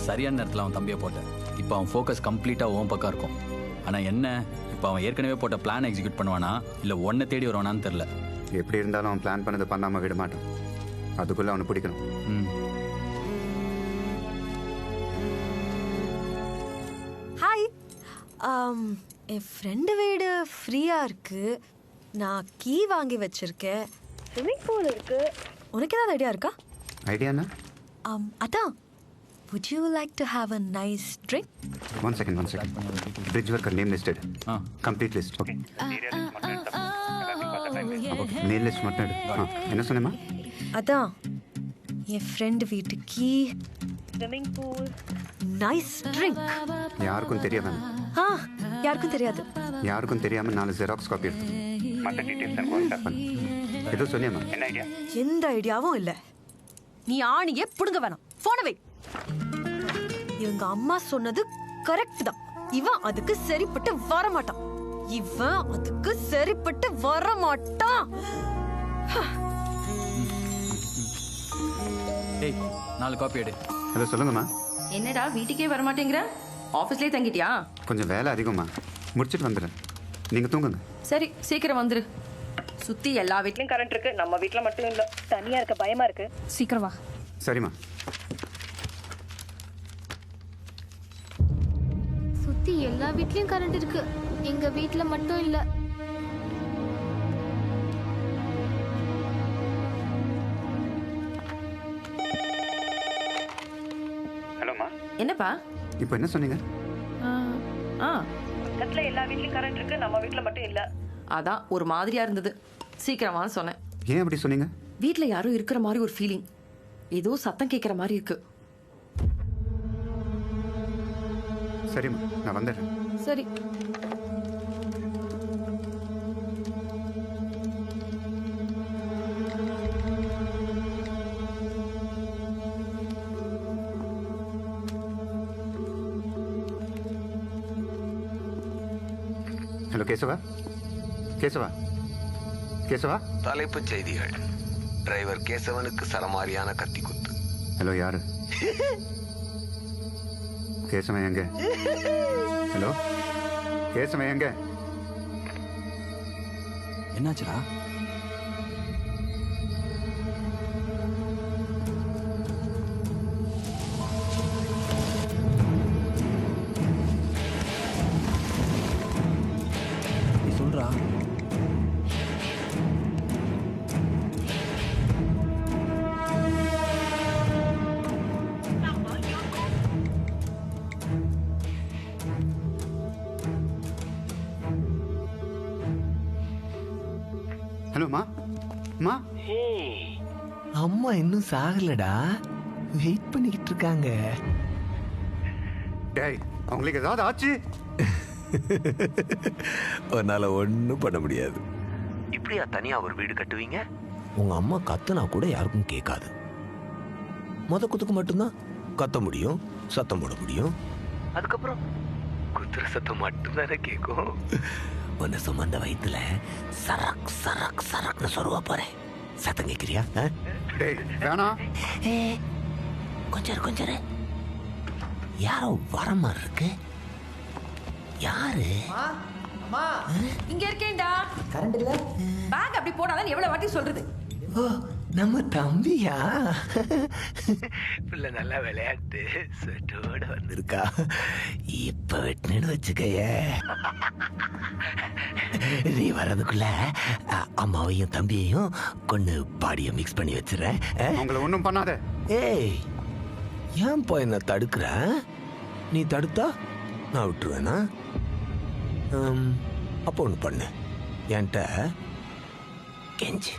சரியான நேரத்தில் அவன் தம்பியை போட்டேன். இப்போ அவன் ஃபோக்கஸ் கம்ப்ளீட்டாக உன் பக்கம் இருக்கும். ஆனால் என்ன, இப்போ அவன் ஏற்கனவே போட்ட பிளான் எக்ஸிக்யூட் பண்ணுவானா இல்லை ஒன்றை தேடி வருவானான்னு தெரில. எப்படி இருந்தாலும் அவன் பிளான் பண்ணதை பண்ணாமல் விட மாட்டான். அதுக்குள்ளே அவனை பிடிக்கணும். ஹாய், என் ஃப்ரெண்டு வீடு ஃப்ரீயாக இருக்குது. நான் கீ வாங்கி வச்சுருக்கேன். ஸ்விம்மிங் பூல் இருக்குது. உனக்கு ஏதாவது ஐடியா இருக்கா? ஐடியாண்ணா? அதான், would you like to have a nice drink? One second. Bridge worker name listed. Complete list. Okay. Name list மட்டும் எடு. என்ன சொன்னேம்மா? அதான், என் ஃப்ரெண்டு வீட்டு key, swimming pool, nice drink. யாருக்கும் தெரியாம? யாருக்கும் தெரியாது. யாருக்கும் தெரியாம 4 ஜெராக்ஸ் காப்பி எடுத்து மற்ற டீடைல்ஸ் எனக்கு வாட்ஸ்அப் பண்ணு. ஏதோ சொன்னியம்மா? என்ன ஐடியா? எந்த ஐடியாவும் இல்லை. நீ ஆணியே புடுங்க வேணாம். போன வை. இவங்க அம்மா சொன்னது கரெக்ட் தான். இவன் அதுக்கு சரிப்பட்டு வரமாட்டான். டேய், 4 காப்பி எடு. ஹலோ, சொல்லுங்கம்மா. என்னடா வீட்டுக்கே வர மாட்டேங்கிற? ஆஃபீஸ்லேயே தங்கிட்டியா? கொஞ்சம் வேலை அதிகமா, முடிச்சிட்டு வந்துடுறேன். நீங்கள் தூங்குங்க. சரி, சீக்கிரம் வந்துரு. சுற்றி எல்லா வீட்லையும் கரண்ட் இருக்கு, நம்ம வீட்டில் மட்டும் இல்லை. தனியாக இருக்க பயமா இருக்கு. சீக்கிரம் வா. சரிம்மா. சுற்றி எல்லா வீட்லையும் கரண்ட் இருக்கு, எங்கள் வீட்டில் மட்டும் இல்லை. ஹலோம்மா. என்னப்பா? இப்போ என்ன சொன்னீங்க? பக்கத்துல எல்லா வீட்லயும் கரண்ட் இருக்கு, நம்ம வீட்ல மட்டும் இல்ல. அதான் ஒரு மாதிரியா இருந்தது, சீக்கிரமான்னு சொன்னேன். ஏன் அப்படி சொன்னீங்க? வீட்ல யாரும் இருக்கிற மாதிரி ஒரு ஃபீலிங், ஏதோ சத்தம் கேட்கிற மாதிரி இருக்கு. சரிம்மா, நான் வந்துடுறேன். சரி. ஹலோ, கேசவா. தலைப்புச் செய்திகள். டிரைவர் கேசவனுக்கு சரமாரியான கத்தி குத்து. ஹலோ, யாரு? கேசவன் எங்க? ஹலோ, கேசவன் எங்க? என்னாச்சுடா? நீ சொல்றா. ஹலோ, மா. அம்மா இன்னும் சாகலடா, வெயிட் பண்ணிக்கிட்டு இருக்காங்க. டேய், அவங்களுக்கு ஏதாவது ஆச்சு? உன்னால ஒன்றும் பண்ண முடியாது. இப்படியா தனியா ஒரு வீடு கட்டுவீங்க? உங்க அம்மா கத்துனா கூட யாருக்கும் கேட்காது. குத்துக்கு மட்டும்தான் கத்த முடியும், சத்தம் போட முடியும். அதுக்கப்புறம் குத்துற சத்தம் மட்டும்தானே கேட்கும். உன்னை சுமந்த வயிற்றுல சரக் சரக் சரக்னு சொருவா போறேன். சத்தம் கேட்கிறியா? டேய், வேணாம். கொஞ்சம் யாரோ வர மாதிரி இருக்கு. யாரு? இங்க இருக்கேன்டா. கரண்ட் இல்ல. பேக் அப்படி போடாதான் எவ்வளவு வாட்டி சொல்றது? ஓ, நம்ம தம்பியா? பிள்ளை நல்லா விளையாட்டு சொட்டோட வந்திருக்கா. இப்ப வெட்டுன்னு வச்சுக்கைய. நீ வர்றதுக்குள்ள அம்மாவையும் தம்பியையும் கொண்டு பாடிய மிக்ஸ் பண்ணி வச்சிடறேன். உங்களை ஒன்றும் பண்ணாத. ஏய், ஏன் போய் என்ன தடுக்கிற? நீ தடுத்தா நான் விட்டுருவேனா? அப்போ ஒன்று பண்ணு, என்கிட்ட கெஞ்சி